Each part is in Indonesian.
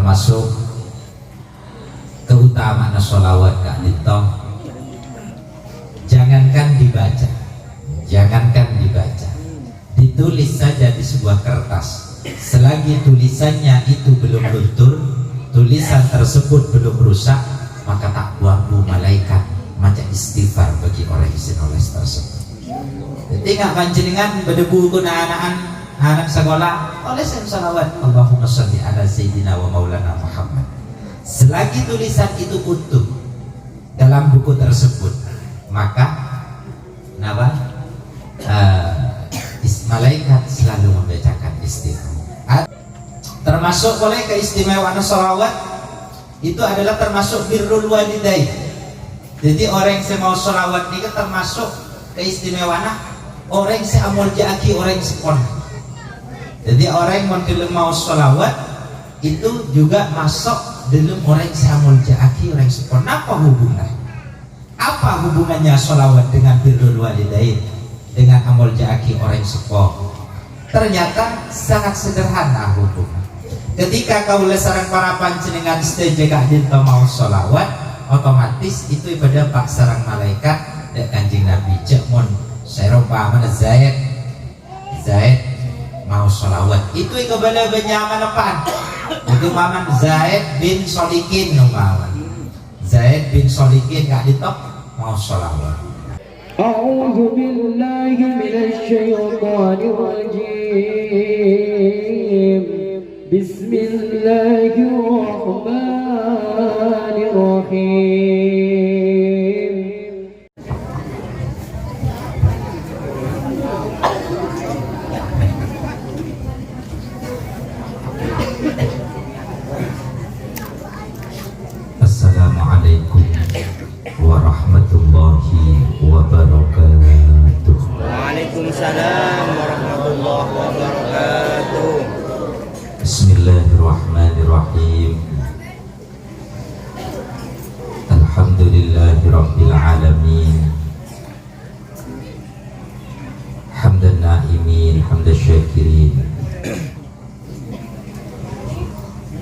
termasuk keutamaan sholawat Kak Dito, jangankan dibaca, ditulis saja di sebuah kertas. Selagi tulisannya itu belum luntur, tulisan tersebut belum rusak, maka tak buangmu malaikat maca istighfar bagi orang yang nulis tersebut. Jadi nggak panjenengan berdebu kunaan anak sekolah oleh salawat Allahumma sholli ala sayyidina wa maulana Muhammad. Selagi tulisan itu utuh dalam buku tersebut, maka malaikat selalu membacakan istighfar. Termasuk oleh keistimewaan sholawat itu adalah termasuk birrul walidain. Jadi orang yang mau sholawat ini termasuk keistimewaan orang yang amul jaki orang yang sepon. Jadi orang yang mau sholawat itu juga masuk dalam orang yang amul jaki orang yang sepon. Apa hubungannya? Apa hubungannya sholawat dengan birrul walidain, dengan amul jaki orang yang sepon? Ternyata sangat sederhana hubungan. Ketika kau sareng para panjenengan setuju Kak Dito mau sholawat, otomatis itu ibadah pak sarang malaikat dan Kanjeng Nabi cek mon saya paman Zaid mau sholawat itu kepada benyaman apaan itu paman Zaid bin Solikin numawan Zaid bin Solikin Kak Dito mau sholawat. A'udzu billahi minasy syaithanir rajim. Bismillahirrahmanirrahim. Assalamualaikum warahmatullahi wabarakatuh. Waalaikumsalam warahmatullahi wabarakatuh. Bismillahirrahmanirrahim. Alhamdulillahirabbil alamin. Hamdan na'imin, hamdan syakirin.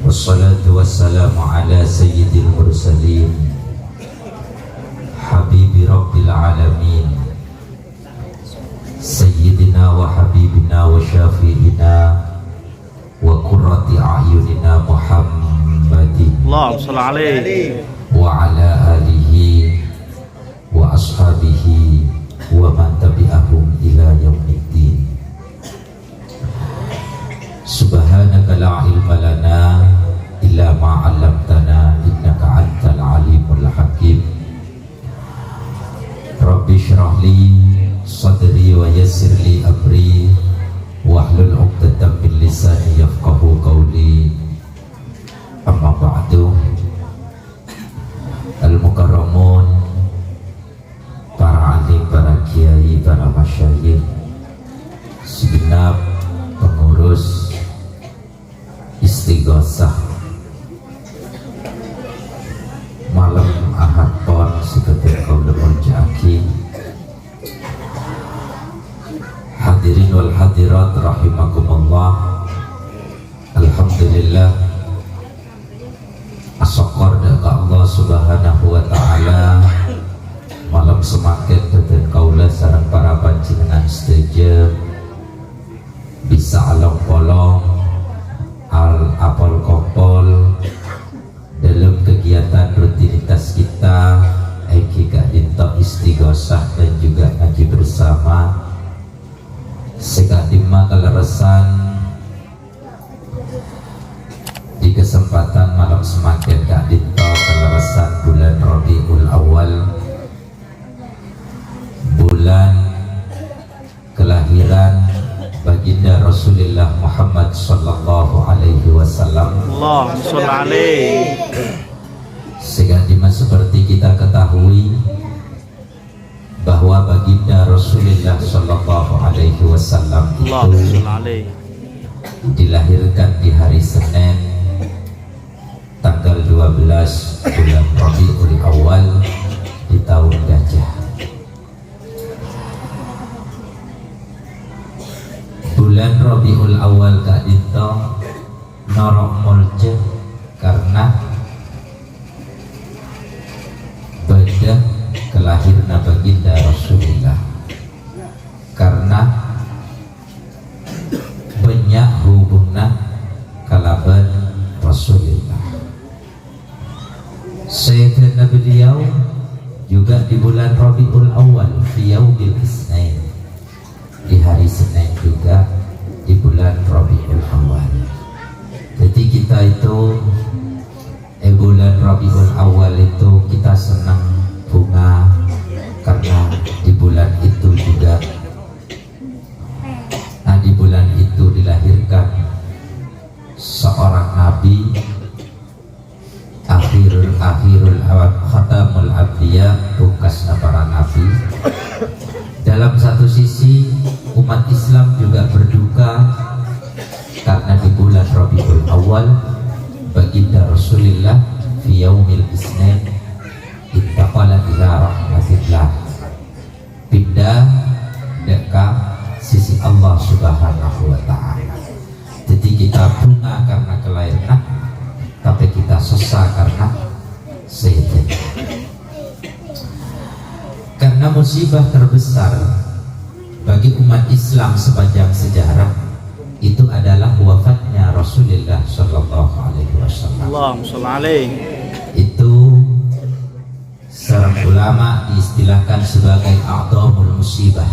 Wassalatu wassalamu ala sayyidil mursalin, habibi rabbil alamin, sayyidina wa habibina wa syafi'ina wa qurrati a'yunina Muhammadin Allahumma shalli alaihi wa ala alihi wa ashabihi wa man tabi'ahum ila yaumiddin. Subhanaka la ilma lana illa ma 'allamtana innaka antal alimul hakim. Rabbi shrah li sadri wa yassir li amri wahlul 'uqdatam min lisani yafqahu qawli. Amma ba'du. Al-mukarramun, para alim, para kiai, para masyayikh, segenap pengurus istighosah malam Ahad Pon seketir kaula jaki, hadirin wal hadirat rahimakumullah. Alhamdulillah asyukur kepada Allah Subhanahu wa taala malam semakin dan kaula sareng para panjenengan setuju bisa alam polong al apol kopol dalam kegiatan rutinitas kita Eki Kak Dito istighosah dan juga ngaji bersama sekadima keleresan di kesempatan malam semakin Kak Dito keleresan bulan Rabiul Awal, bulan kelahiran baginda Rasulullah Muhammad sallallahu alaihi wasallam. Allahumma shalli alaihi. Sekadima seperti kita ketahui bahwa baginda Rasulullah sallallahu alaihi wasallam itu dilahirkan di hari Senin tanggal 12 bulan Rabiul Awal di tahun Gajah. Bulan Rabiul Awal Kak Dito norok mulje Rasulullah. Sayyidina beliau juga di bulan Rabiul Awal fi yaumil Isnin, di hari Senin juga di bulan Rabiul Awal. Jadi kita itu bulan Rabiul Awal itu kita senang bunga karena di bulan itu juga di bulan itu dilahirkan seorang nabi, akhirul khatamul abdiya, pungkasna para nabi. Dalam satu sisi umat Islam juga berduka karena di bulan Rabiul Awal baginda Rasulullah fi yaumil Isnin intaqala ila rahmatillah, pindah dekat sisi Allah Subhanahu wa ta'ala. Jadi kita bunga karena kelahiran, tapi kita sesak karena Sayyidina. Karena musibah terbesar bagi umat Islam sepanjang sejarah itu adalah wafatnya Rasulullah Sallallahu Alaihi Wasallam. Allahumma sholli alaihi. Itu seorang ulama diistilahkan sebagai a'dhamul musibah.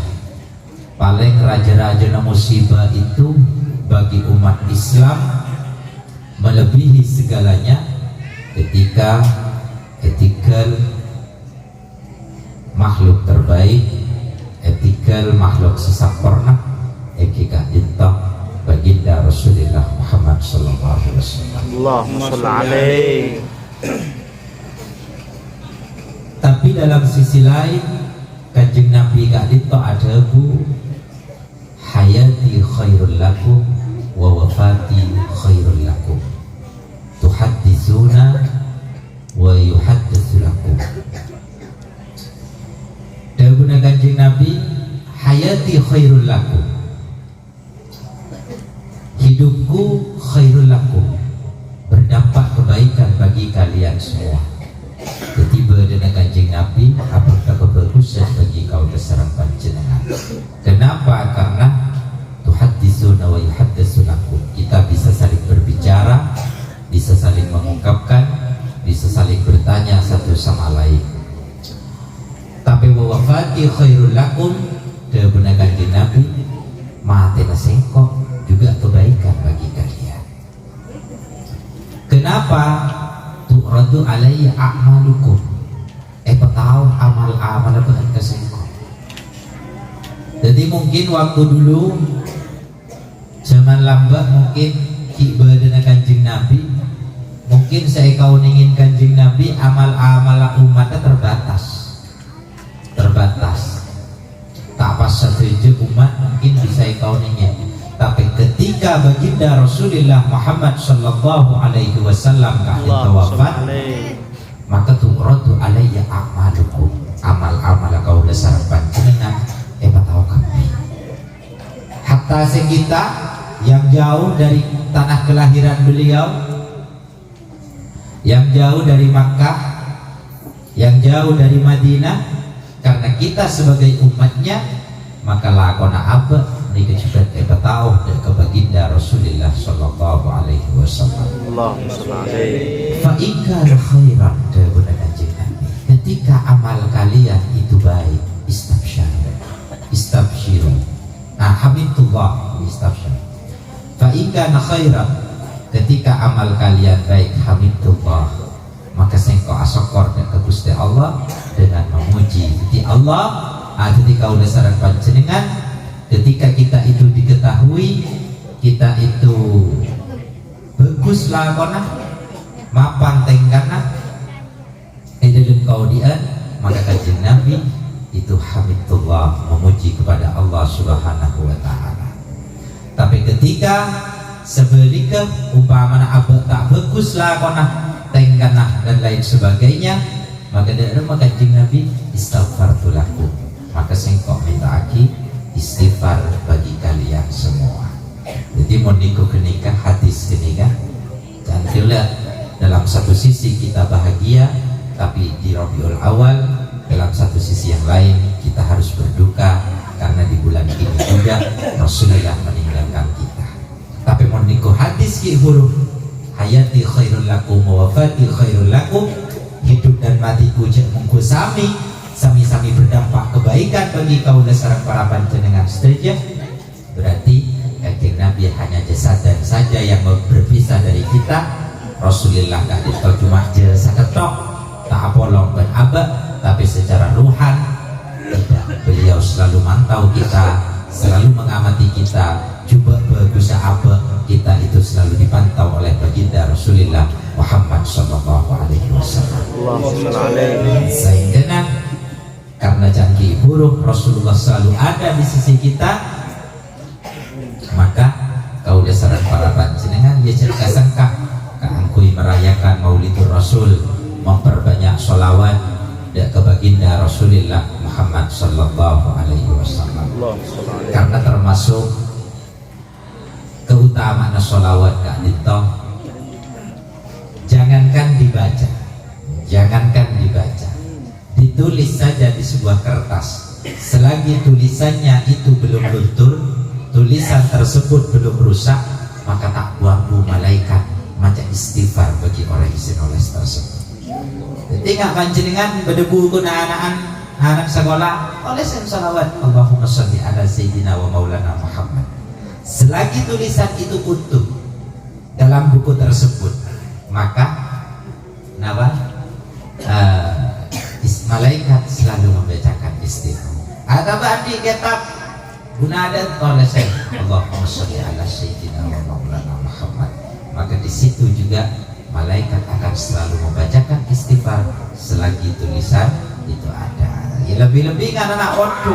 Paling raja-raja musibah itu bagi umat Islam melebihi segalanya ketika etikal makhluk terbaik, etikal makhluk sesempurna, etika intang baginda Rasulullah Muhammad sallallahu alaihi wasallam. Allahumma sholli alaihi. Tapi dalam sisi lain Kanjeng Nabi gak dito ada bu hayati khairul lakum wa wafati khairul lakum, tuhadditsuna wa yuhadditsu lakum. Dawuhna Kanjeng Nabi, hayati khairul lakum, hidupku khairul lakum, berdampak kebaikan bagi kalian semua. Jadi berdana Kanjeng Nabi apakah kebagusan bagi kau besaran panjenengan. Kenapa? Karena tuhadditsuna wa yuhadditsu lakum, kita bisa saling berbicara, bisa saling mengungkapkan, bisa saling bertanya satu sama lain. Tapi wa wafati khairul lakum, dawuhna Kanjeng Nabi, matena sengkok juga kebaikan bagi kalian. Kenapa? Tu'radu alayya a'malukum, petau amal-amal apa kesengkok. Jadi mungkin waktu dulu zaman lambat mungkin kibadana Kanjeng Nabi, mungkin saya kau ingin Kanjeng Nabi amal-amal umatnya terbatas tak pas saja umat mungkin bisa kau ingin. Tapi ketika baginda Rasulullah Muhammad sallallahu alaihi wasallam wafat, maka tu'radu alayya a'malukum, amal-amal kau dasar panjenengan tahu kami. Hatta kita yang jauh dari tanah kelahiran beliau, yang jauh dari Makkah, yang jauh dari Madinah, karena kita sebagai umatnya, maka lakona apa mereka juga tahu ke baginda Rasulullah sallallahu alaihi wasallam. Allahumma sholli alaihi. Fa in kana khairan, dawuh Kanjeng Nabi, ketika amal kalian itu baik, istabshiru. Hamidullah istabshiru. Fa in kana khairan, ketika amal kalian baik, hamidullah, maka sengko asokor dan ke Gusti Allah dengan memuji. Jadi Allah, ketika udah saran panjenengan, ketika kita itu diketahui kita itu bagus lakona mapan tengkana dalam kaudian, maka Kanjeng Nabi itu hamidullah, memuji kepada Allah Subhanahu wa ta'ala. Tapi ketika sebaliknya umpamana abad tak bagus lakona tengkana dan lain sebagainya, maka dari Kanjeng Nabi istighfartu lakum, maka sengkok minta aki istighfar bagi kalian semua. Jadi mau nikah kenikah, hadis kenikah, jangan lihat dalam satu sisi kita bahagia, tapi di Rabiul Awal dalam satu sisi yang lain kita harus berduka karena di bulan ini juga Rasulullah meninggalkan kita. Tapi mau nikah hadis ki huruf hayati khairul lakum wa wafati khairul lakum, hidup dan matiku cek mungku sami-sami berdampak kebaikan bagi kaula sareng para panjenengan sedaya. Berarti Kanjeng Nabi hanya jasadan saja yang berpisah dari kita. Rasulullah gak ditau cuma saketok tak apolong ben abad, tapi secara ruhan tidak. Beliau selalu mantau kita, selalu mengamati kita, coba berusaha apa kita itu selalu dipantau oleh baginda Rasulullah Muhammad sallallahu alaihi wasallam. Sehingga karena janji buruk Rasulullah selalu ada di sisi kita, maka kau dasar para panjenengan ya cerita sangka keangkui merayakan Maulidur Rasul, memperbanyak sholawat dan ke baginda Rasulullah Muhammad sallallahu alaihi wasallam. Karena termasuk keutamaan sholawat Kak Dito, jangankan dibaca, ditulis saja di sebuah kertas. Selagi tulisannya itu belum luntur, tulisan tersebut belum rusak, maka tak buangku malaikat macam istighfar bagi orang yang nulis tersebut. Jadi nggak panjenengan berdebu guna anak sekolah oleh salawat Allahumma sholli ala sayyidina wa maulana Muhammad. Selagi tulisan itu utuh dalam buku tersebut, maka malaikat selalu membacakan istighfar. Atau di kitab gunadan oleh Allahumma sholli ala sayyidina wa maulana Muhammad, maka di situ juga malaikat akan selalu membacakan istighfar selagi tulisan itu ada. Ya, lebih-lebih kan anak waktu.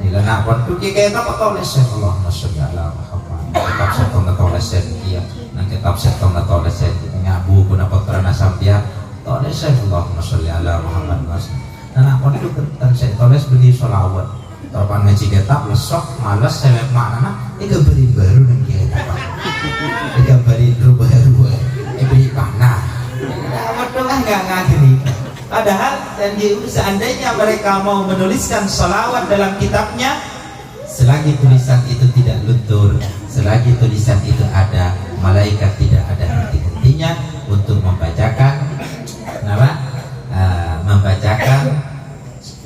Ila nak waktu kita apa tulis Allahumma sholli ala Muhammad. Kitab setong tulis dia, nang kitab setong tulis ngabu guna putrana sampeyan tulis Allahumma sholli ala Muhammad. Anak waktu kan saya tulis beli sholawat. Terpan ngaji kitab lesok malas saya makna ini beri baru dan kita. Ini beri baru. Beri panah. Waktu kan nggak gini. Padahal dan seandainya mereka mau menuliskan sholawat dalam kitabnya, selagi tulisan itu tidak luntur, selagi tulisan itu ada, malaikat tidak ada henti-hentinya untuk membacakan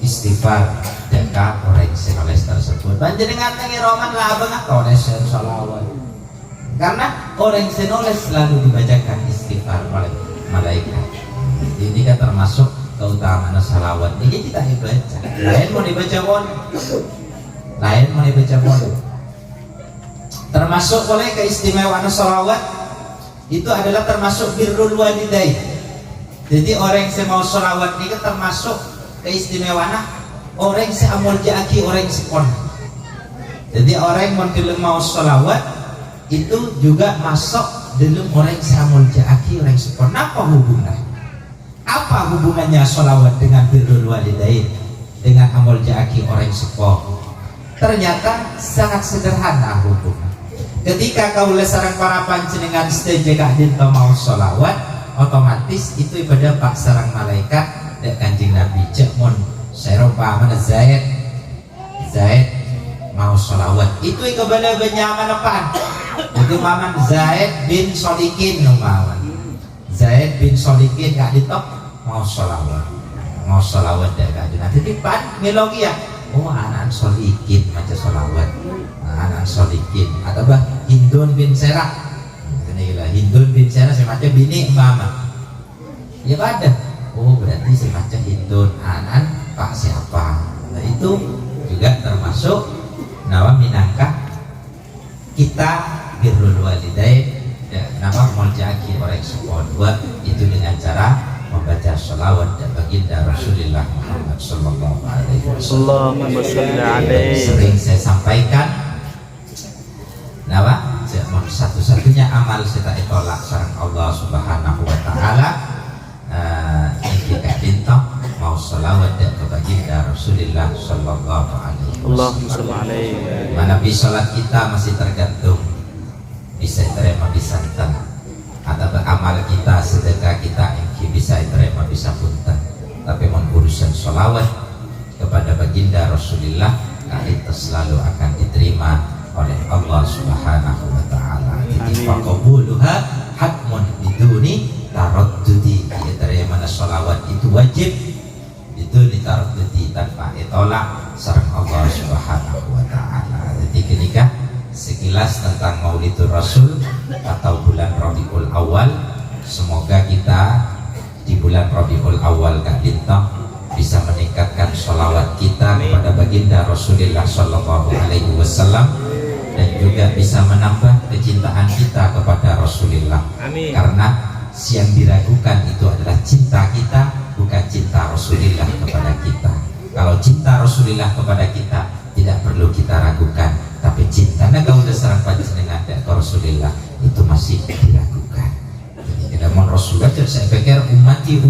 istighfar dekat orang yang nulis tersebut. Panjenengan tangi roman lah abang atau nulis sholawat, karena orang yang nulis selalu dibacakan istighfar oleh malaikat. Ini kan termasuk keutamaan salawat. Ini kita baca. Lain mau dibaca pun. Termasuk oleh keistimewaan salawat itu adalah termasuk birrul walidain. Jadi orang yang mau salawat ini kan termasuk keistimewaan orang yang amul jaaki orang sepon. Jadi orang yang mau salawat itu juga masuk dalam orang yang amul jaaki orang sepon. Apa hubungannya? Apa hubungannya sholawat dengan birrul walidain, dengan amal jaaki orang sepuh? Ternyata sangat sederhana hubungan. Ketika kau sareng para panjenengan setuju Kak Dinto mau sholawat, otomatis itu ibadah pak sarang malaikat dan Kanjeng Nabi cek mon seropa mana Zaid mau sholawat itu kepada benyaman apaan? Itu maman Zaid bin Solikin numawan. Zaid bin Solikin Kak Dito mau sholawat dari Kak Dito. Jadi pan milogi ya, oh anak Solikin macam sholawat, anak Solikin atau bah Hindun bin Serak. Ini lah Hindun bin Serak semacam bini mama. Ya pada, oh berarti semacam Hindun anak pak siapa? Nah itu juga termasuk nama minangkah kita birrul walidain. Nama menjaki orang sepuluh dua itu dengan cara membaca sholawat dan baginda Rasulullah Muhammad sallallahu alaihi wasallam. Sering saya sampaikan, nama satu-satunya amal kita tolak sareng Allah Subhanahu wa taala yang kita minta mau sholawat dan baginda Rasulullah sallallahu alaihi wasallam. Mana sholat kita masih tergantung bisa terima bisa punten atau beramal kita sedekah kita yang bisa terima bisa punten, tapi urusan sholawat kepada baginda Rasulullah itu selalu akan diterima oleh Allah Subhanahu wa taala. Jadi faqabuluha hatmun biduni taraddudi. Dari mana sholawat itu wajib itu ditaraddudi tanpa ditolak sareng Allah Subhanahu wa taala. Jadi kenika sekilas tentang Maulidur Rasul atau bulan Rabiul Awal. Semoga kita di bulan Rabiul Awal Kak Bintang bisa meningkatkan sholawat kita kepada baginda Rasulullah Sallallahu Alaihi Wasallam dan juga bisa menambah kecintaan kita kepada Rasulullah. Amin. Karena yang diragukan itu adalah cinta kita, bukan cinta Rasulullah kepada kita. Kalau cinta Rasulullah kepada kita tidak perlu kita ragukan, tapi cinta naga udah serang panjenengan ke Rasulullah itu masih diragukan. Jadi mau Rasulullah saya pikir umati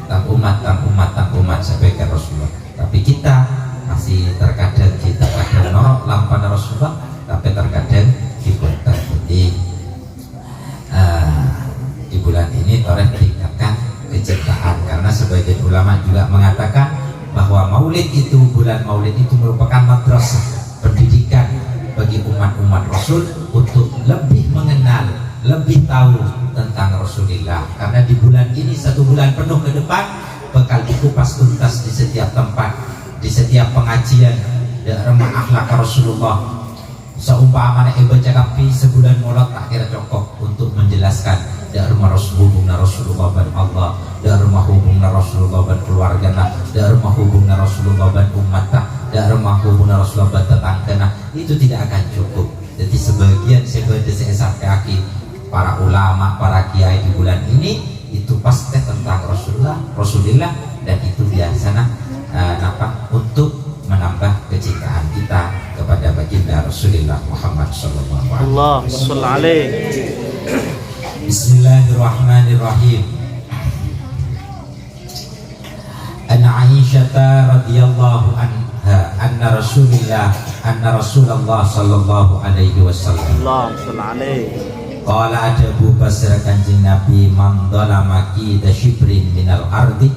tang umat saya pikir Rasulullah, tapi kita masih terkadang norok lampan Rasulullah, tapi terkadang kita. Jadi di bulan ini toreh tingkatkan kecintaan, karena sebagian ulama juga mengatakan bahwa Maulid itu, bulan Maulid itu merupakan madrasah pendidikan bagi umat-umat Rasul untuk lebih mengenal, lebih tahu tentang Rasulullah. Karena di bulan ini 1 bulan penuh ke depan bakal dikupas tuntas di setiap tempat, di setiap pengajian remah akhlak Rasulullah. Seumpamanya baca kapi sebulan molot tak kira cukup untuk menjelaskan rumah Rasulullah dan Allah, rumah hubungna Rasulullah dan keluarga, rumah hubungna Rasulullah dan umat, rumah hubungna Rasulullah dan tetangga. Itu tidak akan cukup. Jadi sebagian saya sampai akhir para ulama, para kiai di bulan ini itu pasti tentang Rasulullah dan itu biasanya untuk menambah kecintaan kita kepada baginda Rasulullah Muhammad sallallahu alaihi wasallam. Bismillahirrahmanirrahim. An Aisyah radhiyallahu anha anna Rasulullah sallallahu alaihi wasallam qala ada Abu Basr Kanjeng Nabi man dhalamaki dasyibrin minal ardi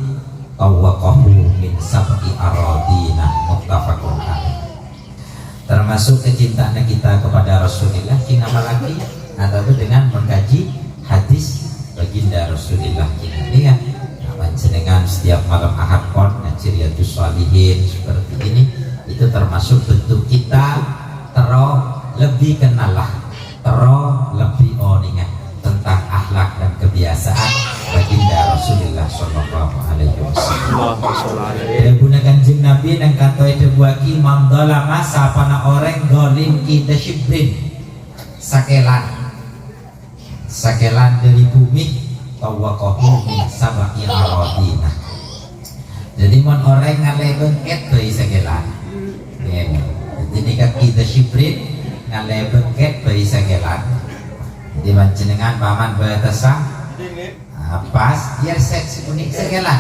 tawaqahu min sab'i aradina, muttafaqun alaih. Termasuk kecintaan kita kepada Rasulullah kita lagi atau dengan mengkaji hadis baginda Rasulullah kita ya. Panjenengan setiap malam Ahad pon ngaji Riyadhus Shalihin seperti ini, itu termasuk bentuk kita lebih kenal lah, lebih oningan tentang akhlak dan kebiasaan baginda Rasulullah sallallahu alaihi wasallam. Guna Kanjeng Nabi dan kata itu buaki mandala masa pana orang dolim kita syibrin sakelan dari bumi tawaqahu min sab'i aradina. Jadi mon orang ngalai bengket dari sakelan. Jadi kita syibrin ngalai bengket dari sakelan. Di panjenengan paman batasang pas biar seks unik segelan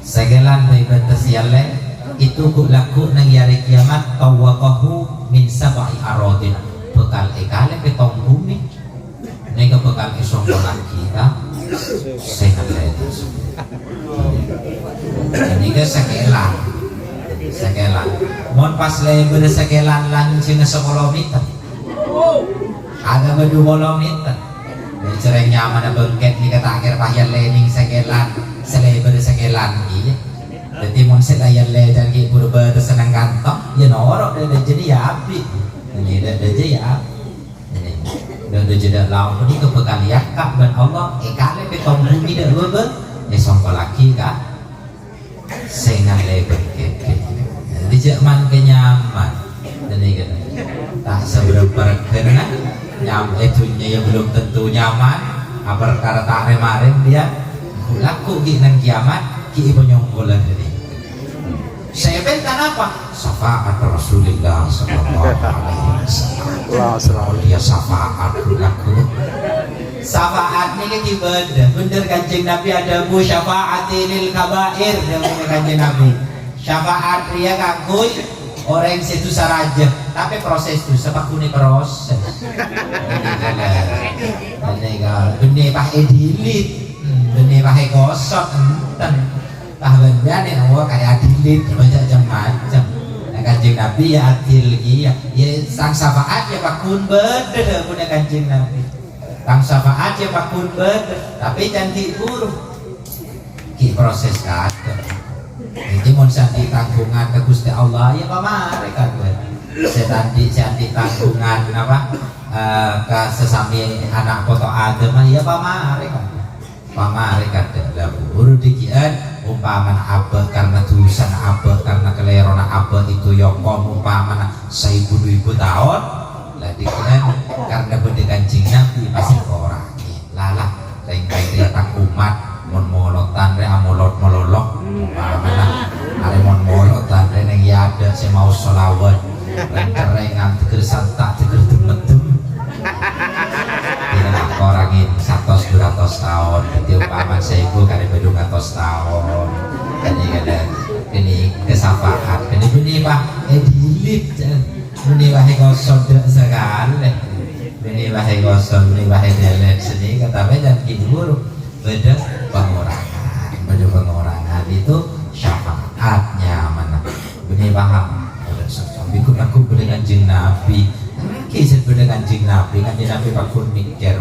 segelan dari batas yalle itu ku laku nang yari kiamat tawaqahu min sab'i aradin, bekal ekale petong bumi nega bekal isonggolan kita segelan ini ke segelan mon pas leber segelan langsung sekolah kita ada berdua bolong itu cereng nyaman bengket ni kata akhir pahyan lening segelan seleber segelan iya. Jadi mon selayan le dan ki purba tersenang kantong ya norok dan jadi ya api ini dah ya ini dah jadi lawan ni kebekal yakak dan Allah ekale petong bumi dah lebe ya songko laki ka sengan le bengket jadi jaman kenyaman dan ini kan tak seberapa kena itunya ya belum tentu nyaman perkara tak remarin dia laku di nang kiamat ki penyonggolan ini saya bentar apa syafaat Rasulullah sallallahu alaihi wasallam dia syafaat laku syafaat ini ki bener Kanjeng Nabi ada bu syafaatil kabair dengan Kanjeng Nabi syafaat dia kagui orang situ saraja tapi proses itu sepakune proses benih pakai dilit benih pakai gosok enten tah benda nih kayak dilit macam-macam Kanjeng Nabi ya adil ya sang syafaat ya pakun beda punya Kanjeng Nabi sang syafaat ya pakun beda tapi janji buruk ki proses kata jadi mau sandi tanggungan ke Gusti Allah ya pamare kata sandi tanggungan apa ke sesami anak foto Adam ya pamare kata lah buru dikian umpamana abah karena tulisan abah karena kelerona abah itu yokom umpamana 1000 tahun lah dikian karena benda Kanjeng Nabi pasti orang lalah lengkai dia tak umat mon molotan re amolot mololok umpamana are mon molotan re neng yada saya mau sholawat rencengan teger santak teger demedem tidak orangin 100-200 tahun jadi umpama saya ibu kali bedung 100 tahun ini kesafaat ini pak edilip ini wahai gosok sekali ini wahai gosok ini wahai delet seni kata dan kibur beda pengurangan itu syafaatnya mana ini paham ikut aku dengan Kanjeng Nabi kisah dengan Kanjeng Nabi pakun mikir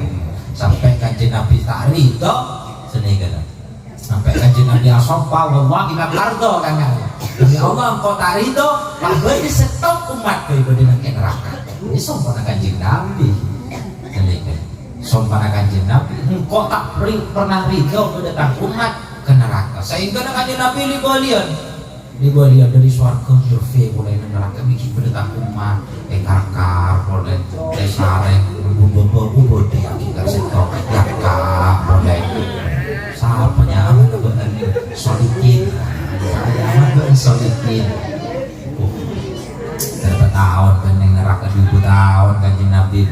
sampai Kanjeng Nabi tak ridho seni kan sampai Kanjeng Nabi asopah wallahi la ardo kan demi Allah engkau tak ridho bahwa disetop umat kau dengan neraka ini sombong Kanjeng Nabi seni kan sombong Kanjeng Nabi engkau tak pernah ridho mendatang umat ke neraka sehingga Kanjeng Nabi libalian dari suarga nyurvei mulai neraka bikin mendatang umat engkar boleh desareng bumbu bodi kita setok yakak boleh sapanya aman kebetulan solikin aman solikin berapa tahun kan yang neraka 2000 tahun Kanjeng Nabi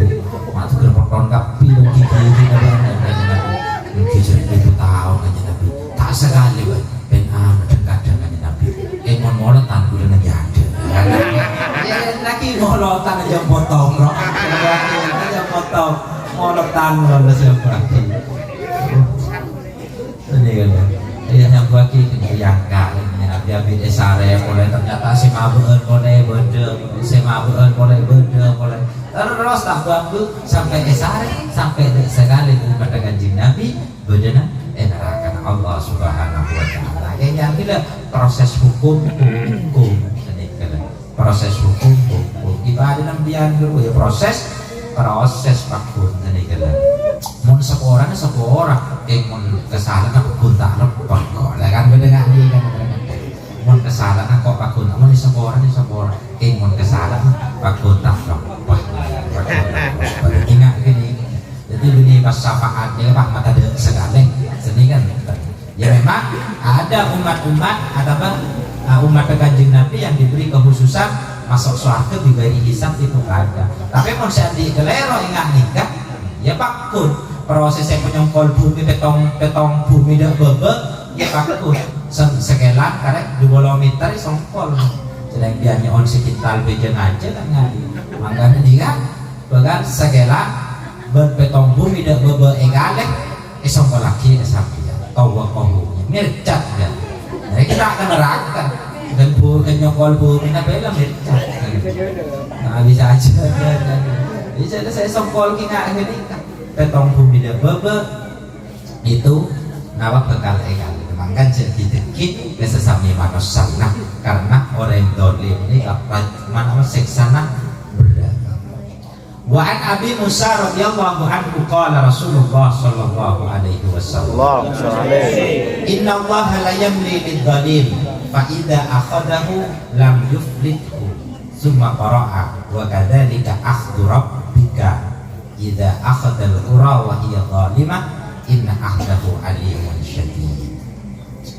masuk ke perkon kapi dan gigi Kanjeng Nabi mungkin 1000 tahun Kanjeng Nabi tak sekali ben dekat dengan Kanjeng Nabi molotan kudu nang ada ya lagi molotan aja potong roh aja potong molotan lho siapa ini kan ya yang bagi kenyangka Nabi Abid Esare mulai ternyata si mabuan mulai beda terus tak bangku sampai Esare sampai sekali pada Kanjeng Nabi beda neraka Allah Subhanahu wa taala kayaknya tidak proses hukum proses hukum ibadah nambian dulu ya proses pakun ini kan mun seorang mun kesalahan pakun tak lepas kok lah kan beda kan mun kesalahan kok pakun mun seorang mun kesalahan pakun tak lepas ingat gini jadi ini pas syafaatnya pak mata de segaleng seni kan ya memang ada umat-umat umat Kanjeng Nabi yang diberi kekhususan masuk surga diberi hisab itu ada tapi mau saya di kelero ingat nikah ya pakun prosesnya penyongkol bumi petong bumi dan bebe ya pakun sekelan karena 2 kilometer songkol sedang biarnya on sekitar bejeng aja kan ngadi makanya nikah bahkan sekelan berpetong bumi dan bebe egalek songkol lagi sampai tawa kohnya mircat ya jadi kita akan neraka dan nyokol bumi bela mircat nah bisa aja bisa saya songkol kita ini petong bumi dan bebe itu nawak bekal egal memang jadi dikit ke sesami manusia karena orang dolim ini mana seksana wa an Abi Musa radhiyallahu anhu qala Rasulullah sallallahu alaihi wasallam inna Allah la yamli lidh-dhalim fa idza akhadahu lam yuflithu summa qara'a wa kadzalika akhdhu rabbika idza akhadha al-qura wa hiya zalimah inna akhdahu alimun syadid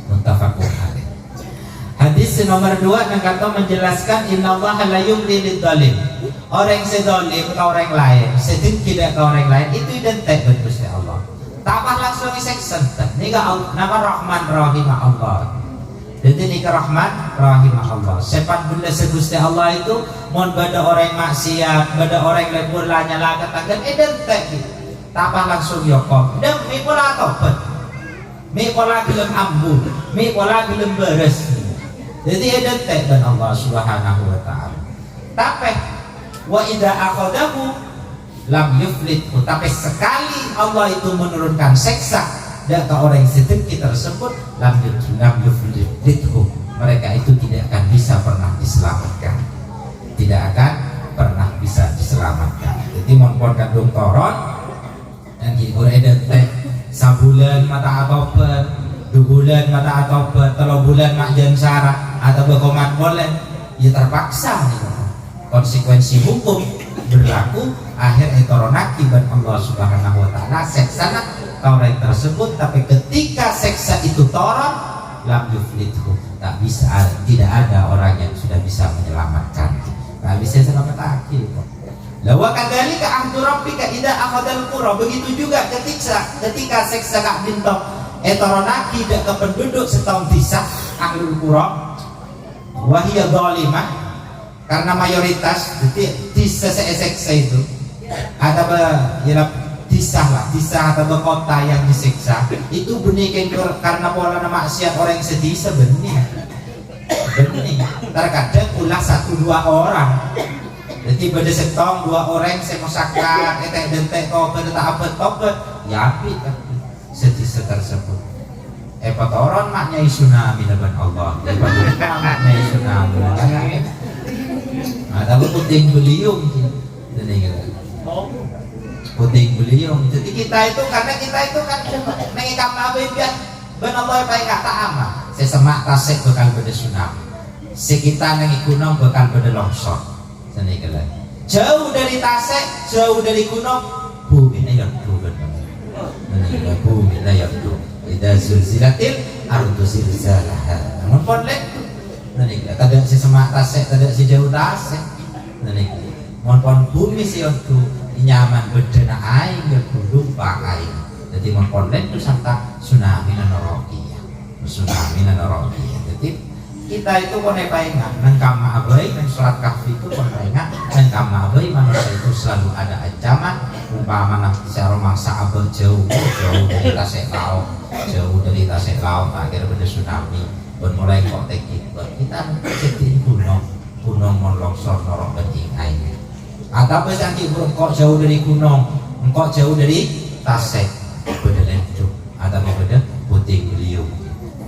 muttafaqun alaih. Hadis nomor 2 yang kata menjelaskan innallaha la yumli lidzalim. Orang yang sedolim ke orang lain, sedikit ke orang lain itu identik dengan Gusti Allah. Tambah langsung diseksen. Nika nama Rahman Rahimah Allah. Jadi nika Rahman Rahimah Allah. Sepat benda Gusti Allah itu mon bada orang maksiat, bada orang lembur lanya lagat agan identik. Tambah langsung yokom. Dan mi pola tobat. Mi pola gelem ambun, mi pola gelem beres. Jadi ada tek dan Allah Subhanahu wa taala. Tapi wa idza akhadahu lam yuflithu. Tapi sekali Allah itu menurunkan siksa dan ke orang yang sedekah tersebut lam yuflithu. Mereka itu tidak akan bisa pernah diselamatkan. Tidak akan pernah bisa diselamatkan. Jadi mohon kandung toron dan hibur edetek sabulan mata apa 2 bulan mata atau 3 bulan makjan syarah atau berkomat boleh ya terpaksa nih. Konsekuensi hukum berlaku akhir etoronaki dan Allah Subhanahu wa taala seksana orang tersebut. Tapi ketika seksa itu toron lam yuflithu, tak bisa, tidak ada orang yang sudah bisa menyelamatkan. Tak bisa selamat akhir. Lawa kadzalika ahdu rabbika idza akhadal qura. Begitu juga ketika seksa Kak Bintok etoronaki ke penduduk setahun bisa ahlul qura wahia zalimah, karena mayoritas di seksa itu ada disah atau kota yang disiksa itu benih karena pola maksiat orang yang sedih sebenarnya terkadang ulah 1-2 orang. Jadi pada setong 2 orang saya mau sakat etek dentek tobat tak apa tobat ya api sedih tersebut. Patoron maknya tsunami dengan Allah. Maknya tsunami. Ada puting beliung. Puting beliung. Jadi kita itu karena kita itu kan mengikam nabi biar benar baik kata amal. Sesemak tasik bakal pada tsunami. Sekitar nengi gunung bakal pada longsor. Jauh dari tasik, jauh dari gunung, bumi yang turun. Bumi yang turun. Idza zulzilatil ardu zilzalaha. Namun boleh. Kada si semak tasik, kada si jauh tasik. Mohon bumi si itu nyaman berdana air berdumpa air. Jadi mohon itu santa tsunami nanoroki. Tsunami nanoroki. Jadi kita itu kone paingan nang kama abai nang surat kahfi itu kone paingan nang kama abai manusia itu selalu ada ancaman. Umpama secara mangsa abah jauh dari tasik laut, jauh dari tasik laut akhirnya pada tsunami pun mulai kok kita jadi gunung longsor norok beting air atau pesanti kok jauh dari gunung kok jauh dari tasik pada lentuk atau pada puting beliung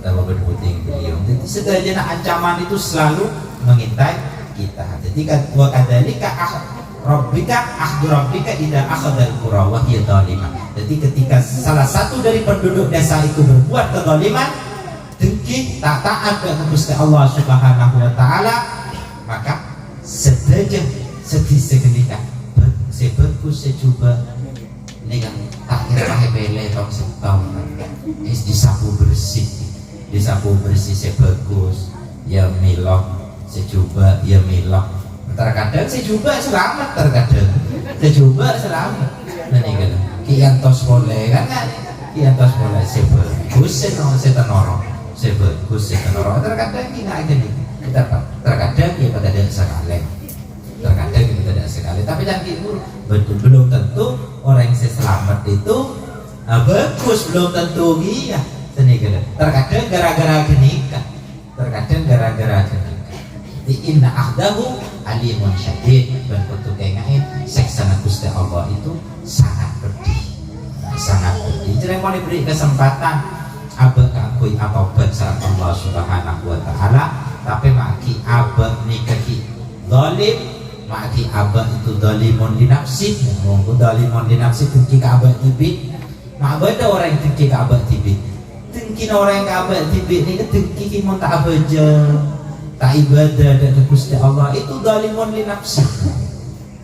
atau pada puting beliung. Jadi segala ancaman itu selalu mengintai kita. Jadi wa kadzalika rabbika ahdu rabbika idza akhadal qura wa hiya zalimah. Jadi ketika salah satu dari penduduk desa itu berbuat kezaliman, dengki tak taat kepada Gusti Allah Subhanahu wa taala, maka sedaya sedih sekenika seberku secoba dengan tak kira hebele tong setong is disapu bersih sebagus ya milok secoba ya milok. Terkadang saya juga selamat, terkadang saya juga selamat. Nanti kan kiantos boleh kan? Kiantos boleh sebagus setenoro, sebagus setenoro. Terkadang kita aja nih, kita terkadang ya pada ada sekali, terkadang kita tidak sekali. Tapi jangan gitu, belum tentu orang yang selamat itu bagus, belum tentu dia. Terkadang gara-gara genika, terkadang gara-gara genika. Inna ahdahu alimun syadid. Dan untuk kengain seksana Gusti Allah itu sangat pedih, sangat pedih. Jadi mau diberi kesempatan abah kakui atobat saat Allah Subhanahu wa taala. Tapi maki abah nikahi zalim, maki abah itu zalimun li nafsi. Monggo zalimun li nafsi tengki ka abah tibi. Mak ada orang yang tengki ka abah tibi. Tengki orang ka abah tibi ni tengki ki mun tak abaja. Tak ibadah dan Gusti Allah itu zalimun li nafsi.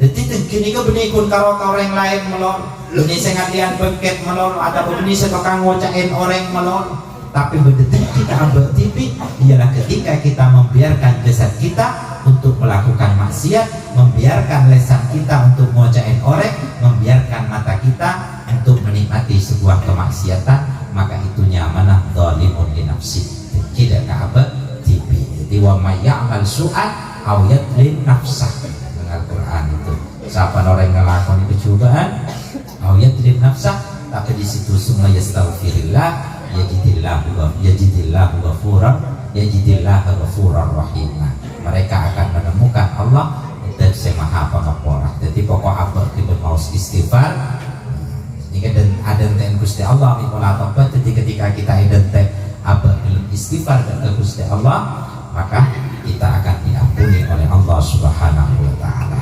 Jadi gini ke benih kun karo orang lain melon, benih sengalian bengket melon, ada benih setokang ngocain orang melon. Tapi bedetik kita ambil tipi ialah ketika kita membiarkan jasad kita untuk melakukan maksiat, membiarkan lisan kita untuk ngocain orang, membiarkan mata kita untuk menikmati sebuah kemaksiatan, maka itu nyamanah zalimun li nafsi. Tidak kabar wa may ya'mal su'an aw yadlim nafsah. Dengan Quran itu siapa orang yang ngelakuin kecobaan aw yadlim nafsah, tapi di situ semua yastaghfirillah yajidillahu ghafuran yajidillah ghafurur rahim. Mereka akan menemukan Allah dan semaha pengapura. Jadi pokok apa kita mau istighfar jika dan ada ten Gusti Allah mikola tobat. Jadi ketika kita identik apa dalam istighfar dan Gusti Allah, maka kita akan diampuni oleh Allah Subhanahu wa taala.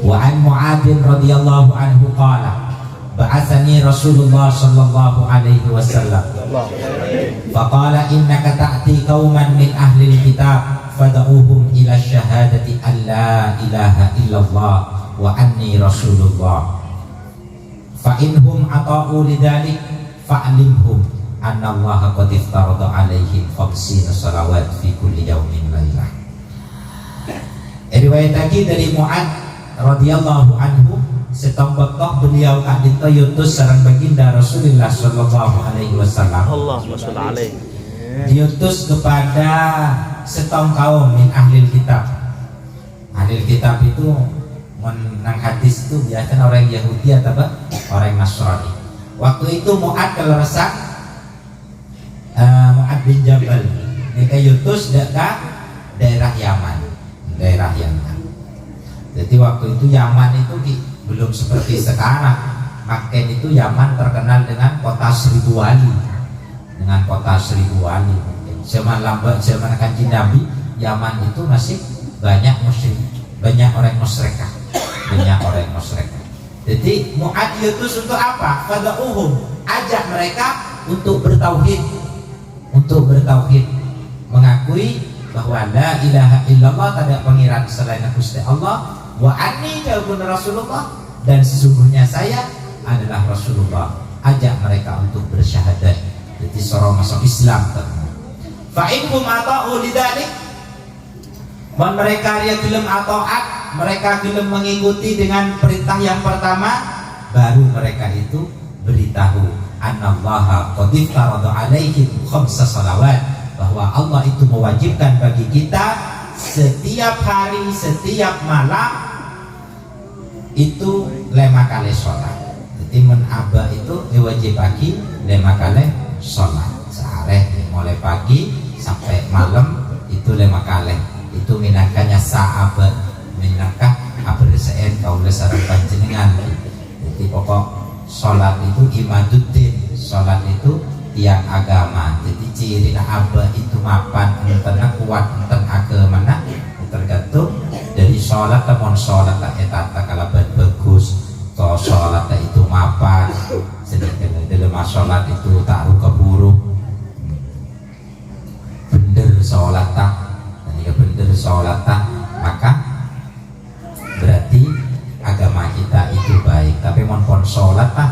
Wa an Mu'adz radhiyallahu anhu qala ba'athani Rasulullah sallallahu alaihi wasallam faqala innaka ta'ti qauman min ahli alkitab fad'uhum ila syahadati an la ilaha illallah wa anni rasulullah fa inhum ata'u lidzalik fa'limhum anna Allah qad iftarada alaihim 50 salawat fi kulli yaumin lailah. Riwayat lagi dari Mu'adz radhiyallahu anhu setombok beliau kadita yutus sareng baginda Rasulullah sallallahu alaihi wasallam. Allahumma sholli alaihi. Diutus kepada setong kaum min ahli kitab. Ahli kitab itu menang hadis itu biasanya orang Yahudi atau orang Nasrani. Waktu itu Mu'adz keleresak Mu'adz bin Jabal mereka yutus ke daerah Yaman. Jadi waktu itu Yaman itu belum seperti sekarang. Makkah itu Yaman terkenal dengan kota seribu wali. Zaman lambat zaman Kanjeng Nabi, Yaman itu masih banyak musyrik, banyak orang musyrik. Jadi Mu'adz diutus untuk apa? Fad'uhum, ajak mereka untuk bertauhid, mengakui bahwa la ilaha illallah, tak ada pangeran selain Gusti Allah, wa anni Rasulullah, dan sesungguhnya saya adalah Rasulullah. Ajak mereka untuk bersyahadat. Jadi seorang masuk Islam. Fa inhum ata'u lidzalik, mereka yang gelem ataat, mereka gelem mengikuti dengan perintah yang pertama, baru mereka itu beritahu annallaha qad iftarada alaihim 5 salawat, bahwa Allah itu mewajibkan bagi kita setiap hari, setiap malam itu 5 kali sholat. Jadi menaba itu wajib pagi 5 kali sholat sehari, mulai pagi sampai malam itu 5 kali. Itu minakannya sahabat, minakah aberseen kaulah sareng panjenengan. Jadi pokok sholat itu imaduddin, sholat itu tiang agama. Jadi ciri abah itu mapan enten kuat enten agama tergantung dari sholat. Temun sholat tak etata kalaban bagus, to sholat tak itu mapan sedangkan dalam sholat itu tak keburu bener sholat tak, dan bener sholat tak, maka berarti agama kita itu baik. Tapi mon sholat tak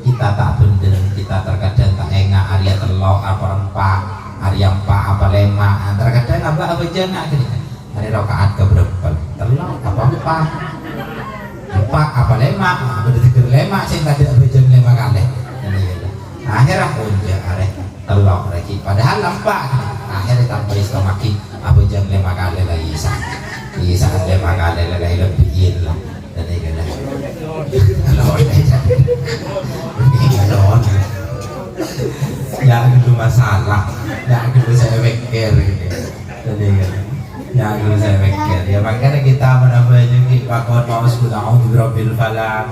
kita tak bener, kita terkadang tak enggak Arya telok apa rempah, Arya empat apa lema, terkadang apa jangan gini. Hari rakaat keberapa? Telok apa empat apa lema, berdekat lema sih tadi apa jam 5 kali. Akhirnya punja arek telok lagi. Padahal lampak. Akhirnya tambah istomaki apa jam 5 kali lagi sah. Di saat 5 kali lagi lebih lah. Dan ini kan. Ya itu masalah, ya itu saya pikir gitu. Jadi ya itu saya pikir. Ya makanya kita menambah juga pakon mau sudah a'udzu birabbil falaq,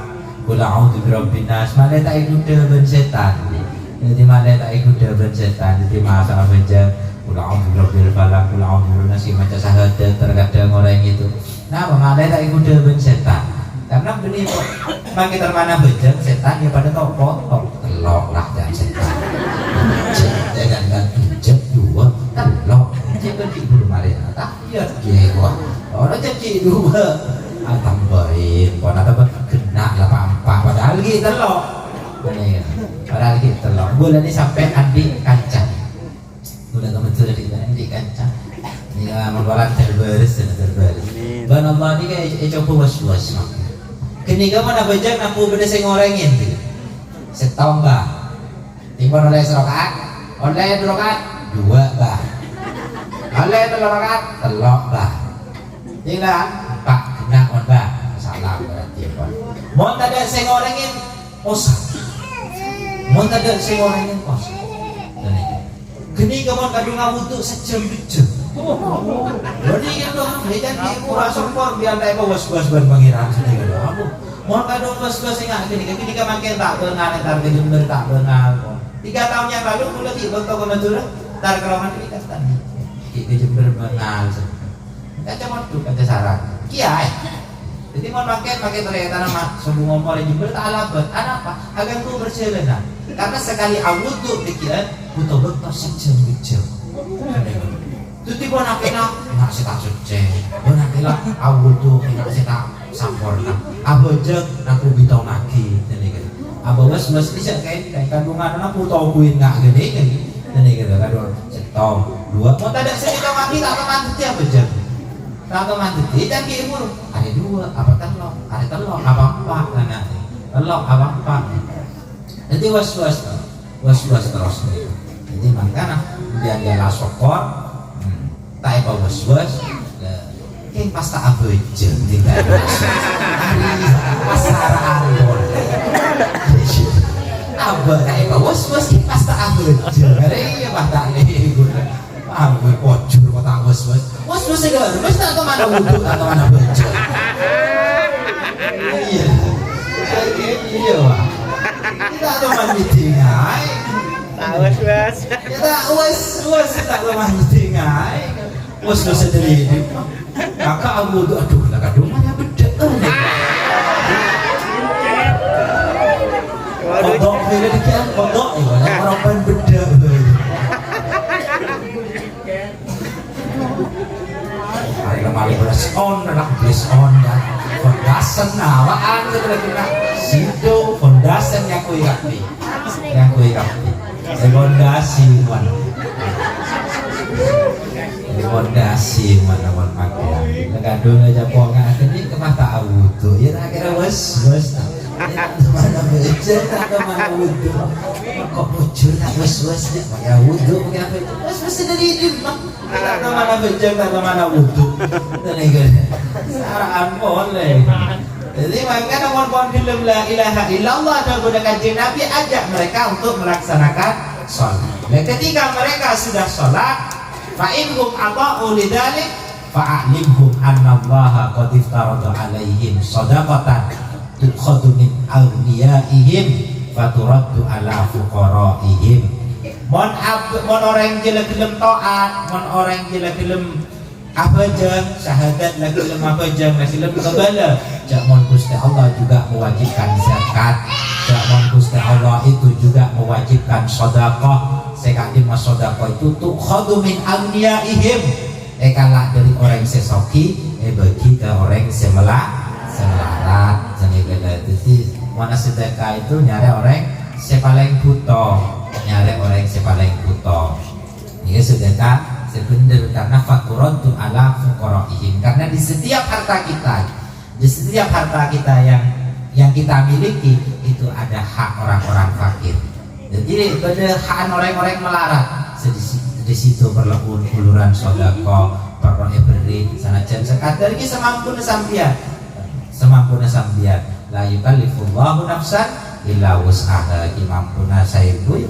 qul a'udzu birabbin nas. Malah tak ikut dengan setan. Jadi malah tak ikut dengan setan. Jadi masa aja qul a'udzu birabbil falaq, qul a'udzu birabbin nas macam sahadat terkadang orang itu. Nah, malah tak ikut dengan setan. Karena begini kok, bagi termana bejeng setan ya pada toko telok lah dan setan. Jangan kan bejeng dua telok. Jangan di bulu Maria, tak iya jewa. Orang jadi dua, tambahin. Kau nak dapat kena lah pampak. Padahal kita telok. Padahal kita telok. Bulan ini sampai adik kancang. Bulan kamu sudah di adik kancang. Ini membalas terbaris. Dan Allah ini kayak coba was-was. Kini kamu nak bejak nak pu benda sing ngorengin tu. Setong bah. Timbang oleh serokat, oleh 2 rakaat 2 bah. Oleh 3 rakaat telok bah. Tinggal 4 kena on bah. Salah berarti pun. Mun tak ada sing ngorengin usah. Mun tak ada sing ngorengin usah. Gini kamu kadung ngawudu sejam jam. Jadi kan doang, dan ibu langsung pun biar tak ibu was-was berpangiran sendiri kan aku. Mau kadung was-was ingat gini kan makin tak bengal, tar Jember tak bengal. 3 tahun yang lalu mulai ibu toko Madura, tar kerongan ini kan tadi. Ke Jember bengal. Kita cuma tuh kata saran. Kiai. Jadi mau makin ternyata nama sembuh ngomong di Jember tak alabat. Ada apa? Agar tu berjalan. Karena sekali awudu pikiran butuh betul sejam. Itu tiba nak kita suci, nak kita awudu kita sampurna. Abu jeng nak ubito maki, jadi kan. Abu was bisa kain kandungan anak puto kuin nggak gini, jadi gitu kan. Setong 2, mau tak ada sebito maki tak kemanti apa jeng? Tak kemanti, dan ibu ada 2, apa telok, ada telok, apa nanti, telok apa. Jadi was terus nih. Jadi makanya dia sokor, tak apa was, kayak pasta abeja, tidak hari pasaran boleh. Abah tak apa was, kayak pasta abeja, hari pasta ini gue, gue pocur kota was segala, tak kemana wudhu, tak kemana abeja. Iya, wah. Kita teman meeting ay. Was. Kita was kita teman meeting ay. Was sendiri. Kakak abu tu aduh lah kadung mana beda. Kodok bila dikian kodok ni orang pun beda. Hari kemarin beras on ya. Fondasan nawaan kita kena sido fondasan yang kui kapti fondasi mana pakai kadung aja pongan ini ke mata awudu ya akhirnya was mana beja atau mana wudu kok bocor was ya pakai wudu pakai apa was dari dimah atau mana beja atau mana wudu dan ini saraan boleh. Jadi makanya mohon film la ilaha illallah dan gunakan Nabi ajak mereka untuk melaksanakan sholat. Dan ketika mereka sudah sholat, fa'inhum ata'u lidalik fa'alimhum annallaha qad iftarada alaihim shadaqatan tukhadu min awliyaihim faturaddu ala fuqaraihim. Mon orang gelem taat, mon orang gelem apa jeng syahadat lagi lemah apa jeng lagi lebih kebala. Jakmon Gusti Allah juga mewajibkan zakat. Jakmon Gusti Allah itu juga mewajibkan sedekah. Sekali mas sedekah itu tuh khadu min agniyaihim. Kalah dari orang sesoki bagi ke orang semelarat. Jadi mana sedekah itu nyari orang sepaling buta, nyari orang sepaling buta. Ini sedekah sebenar karena fakurontu ala fuqaraihim, karena di setiap harta kita yang kita miliki itu ada hak orang-orang fakir. Jadi pada hak orang-orang melarat di situ perlu uluran sedekah perlu beri sanajan sekadar iki semampuna sampeyan la yukallifullahu nafsan illa wus'aha. Mampuna saya ibu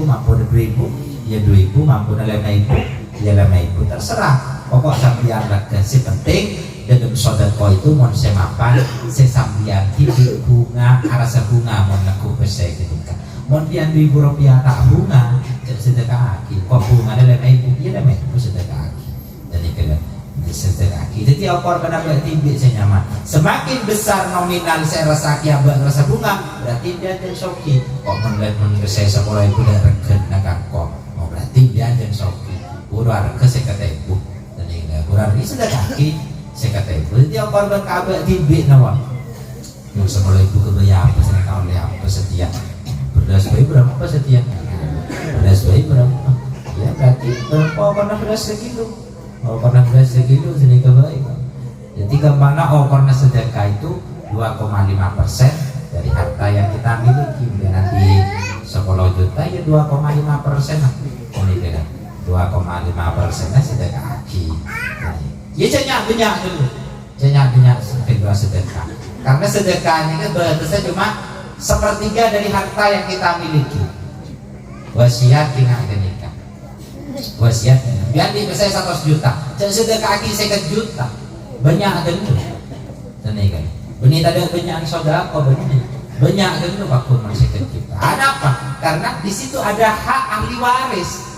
mampu 2.000 ya 2.000 mampu 5.000 ya lama ibu terserah. Pokok sambian lega si penting dalam sedekah itu mon semapan sesambian titik bunga arasa bunga mon laku pesai gitu kan. Mon pian Rp2 tak bunga sedekah aki. Kok bunga lama ibu ya lama ibu sedekah aki. Jadi kena sedekah aki. Jadi opor kena bertimbik saya nyaman. Semakin besar nominal saya rasa aki abang rasa bunga berarti dia dan soki. Kok mon saya sekolah ibu dah regen nak kok. Oh berarti dia dan soki. Kurang ke saya kata ibu dan ini kurang ini sudah kaki saya kata ibu jadi orang berkabak timbik nawa yang semula ibu kebayang apa saya tahu lihat apa setia berdas bayi berapa setia berdas bayi berapa ya berarti berapa karena beras segitu karena beras segitu sini kebayang jadi gampangnya karena sedekah itu 2,5% dari harta yang kita miliki nanti 10 juta ya 2,5% ini beda 2,5% sedekah aki. Ya banyak dulu. Banyak sedekah. Karena sedekahnya kan batasnya cuma 1/3 dari harta yang kita miliki. Wasiat tinggal nikah. wasiatnya biar di saya 100 juta cek sedekah aki 50 juta banyak kan itu ini kan benih tadi banyak sodako banyak kan itu waktu masih 50 juta ada apa? Karena di situ ada hak ahli waris.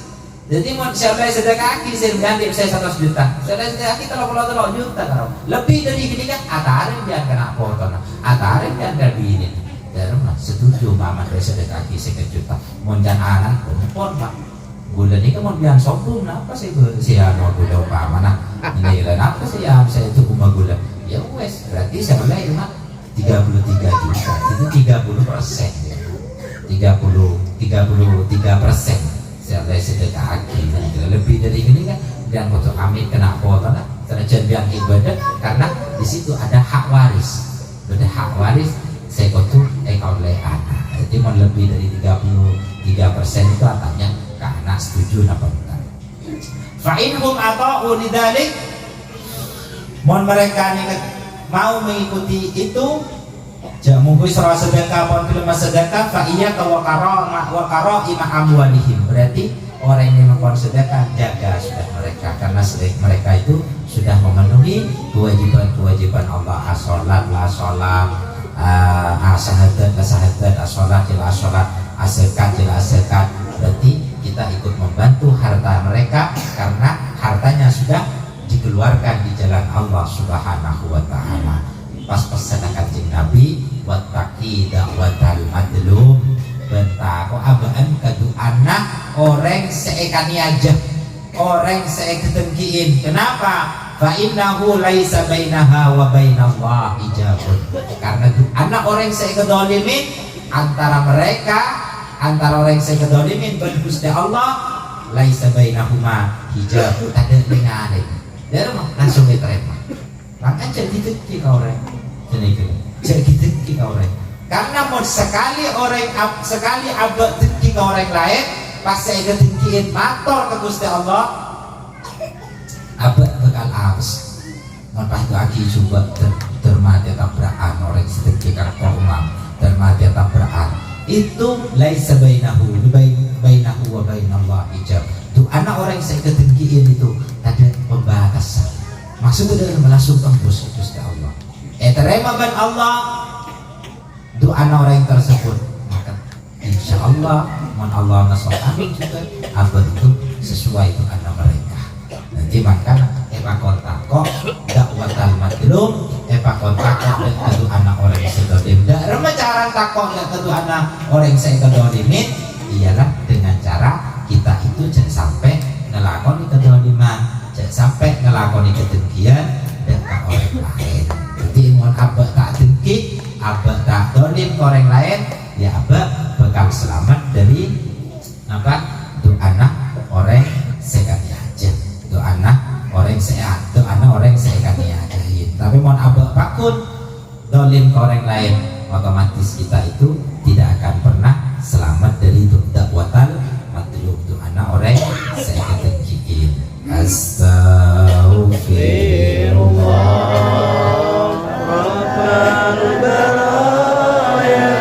Jadi mau siapa sedekah aki saya ganti saya 100 juta saya sedekah aki 30 juta kalau lebih dari gini kan atarin dia kena potong atarin dia kena bini dari mah setuju mama dari sedekah aki 50 juta mau jangan anak perempuan pak bulan ini kan mau bilang sombong apa sih mau gula apa mana ini apa sih yang saya itu cuma gula ya wes berarti saya mulai cuma 33 juta itu 30% 33% saya mulai sedekah aki lebih dari ini kan yang untuk kami kena potong terjadi yang ibadah karena di situ ada hak waris ada hak waris saya kotor kau oleh anak jadi mau lebih dari 33% itu artinya karena setuju apa bukan fa'inhum ata'u lidalik mohon mereka nih mau mengikuti itu jamuhui surah sedekah pon film sedekah fa'iyya wa qara'ima amwalihim berarti orang yang melakukan sedekah jaga sudah mereka karena mereka itu sudah memenuhi kewajiban Allah as-sholat la sholat as-sahadat la sahadat as-sholat la sholat as-zakat la zakat berarti kita ikut membantu harta mereka karena hartanya sudah dikeluarkan di jalan Allah Subhanahu wa taala. Pas pesan Kanjeng Nabi wattaqi da'watal madlum bentako abaan kadu anak orang seekani aja orang seeketengkiin kenapa? Fa innahu laisa bainaha wa bainallah hijabun karena anak orang seekedolimin antara orang yang kedolimin dan Gusti Allah laisa bainahuma hijab ada dengan dia langsung diterima maka jadi kau orang jadi kau orang karena mau sekali abad tinggi ke orang lain pas saya ketinggiin mator ke Gusti Allah abad bakal aus maka itu aki coba termati tabrakan orang sedikit kau umam termati tabrakan itu laisa bainahu wa bainallah hijab. Tuh anak orang yang saya ketinggiin itu ada pembatasan. Maksudnya adalah langsung tembus Gusti Allah. Terima ban Allah. Tuh anak orang yang tersebut maka insya Allah mohon Allah nasol amin juga abad itu sesuai itu anak mereka. Nanti maka kontak kok dakwatal madlum kontak kok itu anak orang yang sedolim dan cara takok itu anak orang yang saya kedolimin ialah dengan cara kita itu jangan sampai ngelakoni kedoliman jangan sampai ngelakoni kedengkian dengan orang lain jadi mohon abah tak dengki abah tak dolim ke orang lain ya abah bakal selamat dari apa itu anak orang sekali aja itu anak orang sehat, itu anak orang sehat ya ajaib. Tapi mohon abah pakun dolim ke orang lain, otomatis kita itu tidak akan pernah selamat dari itu dakwatal madlum itu anak orang sehat terkiin. Astaghfirullah Rabbal baraya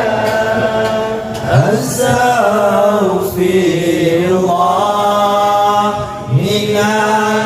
Astaghfirullah minal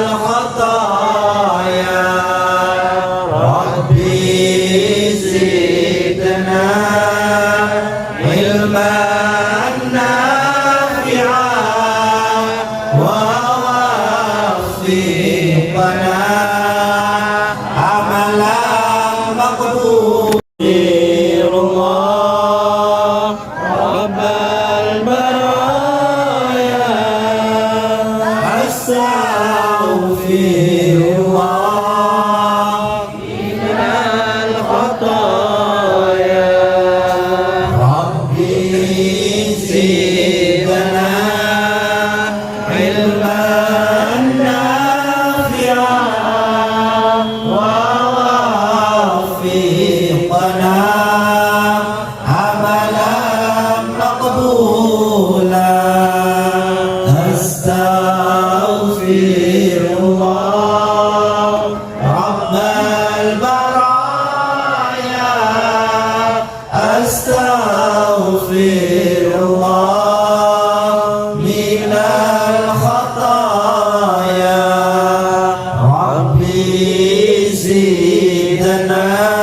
Astaghfirullah minal khata سيدنا